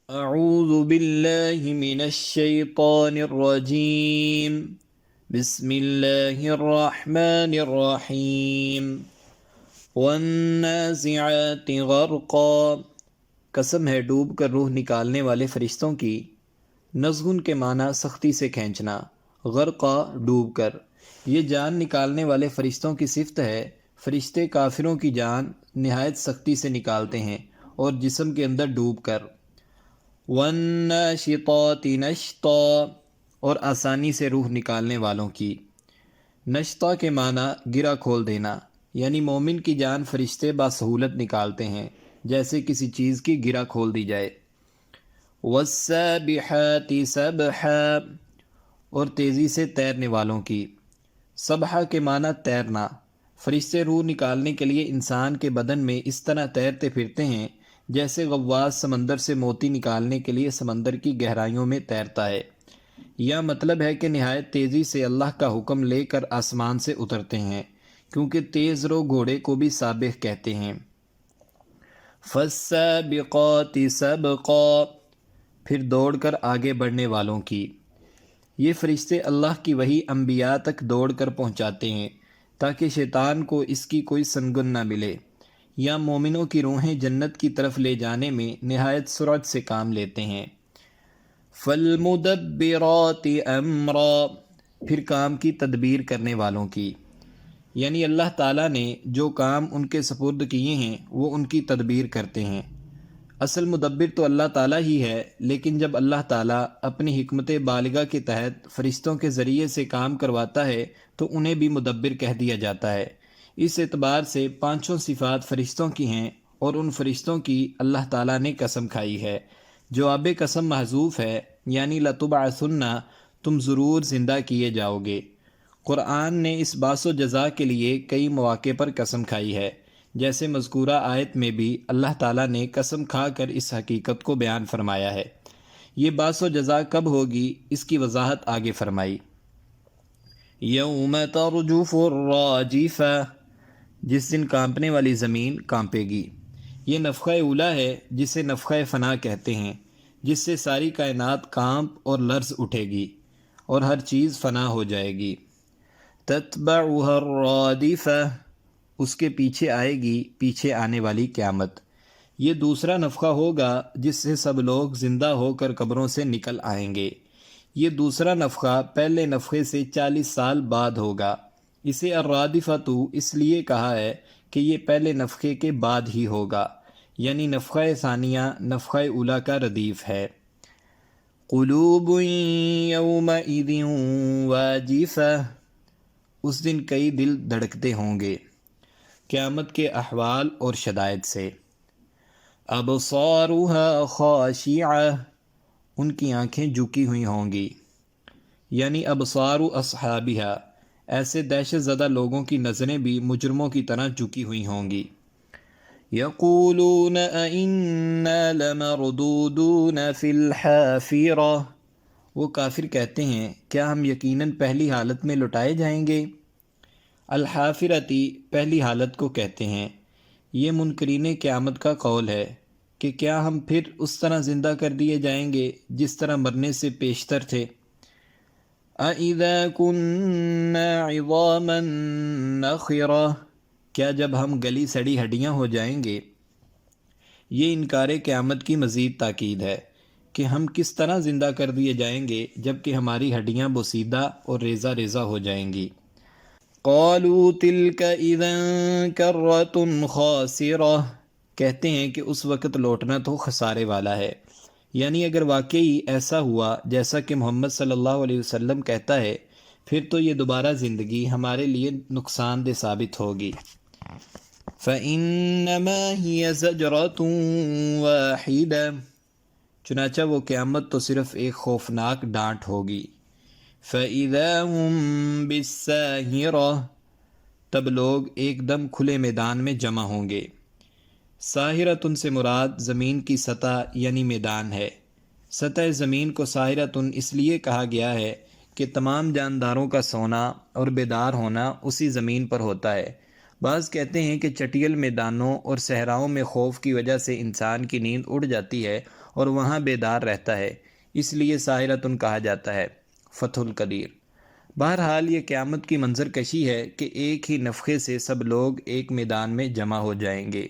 اعوذ باللہ من الشیطان الرجیم بسم اللہ الرحمن الرحیم والنازعات غرقا، قسم ہے ڈوب کر روح نکالنے والے فرشتوں کی۔ نزغن کے معنی سختی سے کھینچنا، غرقا ڈوب کر۔ یہ جان نکالنے والے فرشتوں کی صفت ہے۔ فرشتے کافروں کی جان نہایت سختی سے نکالتے ہیں اور جسم کے اندر ڈوب کر۔ وَالنَّاشِطَاتِ نَشْطًا، اور آسانی سے روح نکالنے والوں کی۔ نشطہ کے معنی گرہ کھول دینا، یعنی مومن کی جان فرشتے بسہولت نکالتے ہیں جیسے کسی چیز کی گرہ کھول دی جائے۔ وَالسَّابِحَاتِ سَبْحًا، اور تیزی سے تیرنے والوں کی۔ سبحہ کے معنی تیرنا۔ فرشتے روح نکالنے کے لیے انسان کے بدن میں اس طرح تیرتے پھرتے ہیں جیسے غواص سمندر سے موتی نکالنے کے لیے سمندر کی گہرائیوں میں تیرتا ہے۔ یہ مطلب ہے کہ نہایت تیزی سے اللہ کا حکم لے کر آسمان سے اترتے ہیں، کیونکہ تیز رو گھوڑے کو بھی سابق کہتے ہیں۔ فَالسَّابِقَاتِ سَبْقًا، پھر دوڑ کر آگے بڑھنے والوں کی۔ یہ فرشتے اللہ کی وحی انبیاء تک دوڑ کر پہنچاتے ہیں تاکہ شیطان کو اس کی کوئی سنگن نہ ملے، یا مومنوں کی روحیں جنت کی طرف لے جانے میں نہایت سرعت سے کام لیتے ہیں۔ فَالْمُدَبِّرَاتِ أَمْرًا، پھر کام کی تدبیر کرنے والوں کی، یعنی اللہ تعالیٰ نے جو کام ان کے سپرد کیے ہیں وہ ان کی تدبیر کرتے ہیں۔ اصل مدبر تو اللہ تعالیٰ ہی ہے، لیکن جب اللہ تعالیٰ اپنی حکمت بالغہ کے تحت فرشتوں کے ذریعے سے کام کرواتا ہے تو انہیں بھی مدبر کہہ دیا جاتا ہے۔ اس اعتبار سے پانچوں صفات فرشتوں کی ہیں اور ان فرشتوں کی اللہ تعالیٰ نے قسم کھائی ہے۔ جواب قسم محذوف ہے، یعنی لَتُبْعَثُنَّ، تم ضرور زندہ کیے جاؤ گے۔ قرآن نے اس باعث و جزا کے لیے کئی مواقع پر قسم کھائی ہے، جیسے مذکورہ آیت میں بھی اللہ تعالیٰ نے قسم کھا کر اس حقیقت کو بیان فرمایا ہے۔ یہ باعث و جزا کب ہوگی، اس کی وضاحت آگے فرمائی۔ یوم ترجف الراجفہ، جس دن کانپنے والی زمین کانپے گی۔ یہ نفخہ اولا ہے جسے نفخہ فنا کہتے ہیں، جس سے ساری کائنات کانپ اور لرز اٹھے گی اور ہر چیز فنا ہو جائے گی۔ تتبعها الرادفہ، اس کے پیچھے آئے گی پیچھے آنے والی قیامت۔ یہ دوسرا نفخہ ہوگا جس سے سب لوگ زندہ ہو کر قبروں سے نکل آئیں گے۔ یہ دوسرا نفخہ پہلے نفخے سے 40 سال بعد ہوگا۔ اسے الرادفۃ اس لیے کہا ہے کہ یہ پہلے نفخے کے بعد ہی ہوگا، یعنی نفخہ ثانیہ نفخہ اولا کا ردیف ہے۔ قلوب یومئذ واجفہ، اس دن کئی دل دھڑکتے ہوں گے قیامت کے احوال اور شدائد سے۔ ابصارها خاشعہ، ان کی آنکھیں جھکی ہوئی ہوں گی، یعنی ابصار اصحابہا، ایسے دہشت زدہ لوگوں کی نظریں بھی مجرموں کی طرح جھکی ہوئی ہوں گی۔ یقولون اَإِنَّا لَمَرْدُودُونَ فِي الْحَافِرَةِ، وہ کافر کہتے ہیں کیا ہم یقیناً پہلی حالت میں لٹائے جائیں گے۔ الحافرتی پہلی حالت کو کہتے ہیں۔ یہ منکرین قیامت کا قول ہے کہ کیا ہم پھر اس طرح زندہ کر دیے جائیں گے جس طرح مرنے سے پیشتر تھے۔ اَإِذَا كُنَّا عِظَامًا نَخِرَةً، کیا جب ہم گلی سڑی ہڈیاں ہو جائیں گے۔ یہ انکار قیامت کی مزید تاکید ہے کہ ہم کس طرح زندہ کر دیے جائیں گے جب کہ ہماری ہڈیاں بوسیدہ اور ریزہ ریزہ ہو جائیں گی۔ قالوا تلک اذا کرۃ خاسرہ، کہتے ہیں کہ اس وقت لوٹنا تو خسارے والا ہے، یعنی اگر واقعی ایسا ہوا جیسا کہ محمد صلی اللہ علیہ وسلم کہتا ہے پھر تو یہ دوبارہ زندگی ہمارے لیے نقصان دہ ثابت ہوگی۔ فَإِنَّمَا هِيَ زَجْرَةٌ وَاحِدَةٌ، چنانچہ وہ قیامت تو صرف ایک خوفناک ڈانٹ ہوگی۔ فَإِذَا هُمْ بِالسَّاهِرَةِ، تب لوگ ایک دم کھلے میدان میں جمع ہوں گے۔ ساہرتن سے مراد زمین کی سطح یعنی میدان ہے۔ سطح زمین کو ساہرتن اس لیے کہا گیا ہے کہ تمام جانداروں کا سونا اور بیدار ہونا اسی زمین پر ہوتا ہے۔ بعض کہتے ہیں کہ چٹیل میدانوں اور صحراؤں میں خوف کی وجہ سے انسان کی نیند اڑ جاتی ہے اور وہاں بیدار رہتا ہے، اس لیے ساحرۃ کہا جاتا ہے۔ فتح القدیر۔ بہرحال یہ قیامت کی منظر کشی ہے کہ ایک ہی نفخے سے سب لوگ ایک میدان میں جمع ہو جائیں گے۔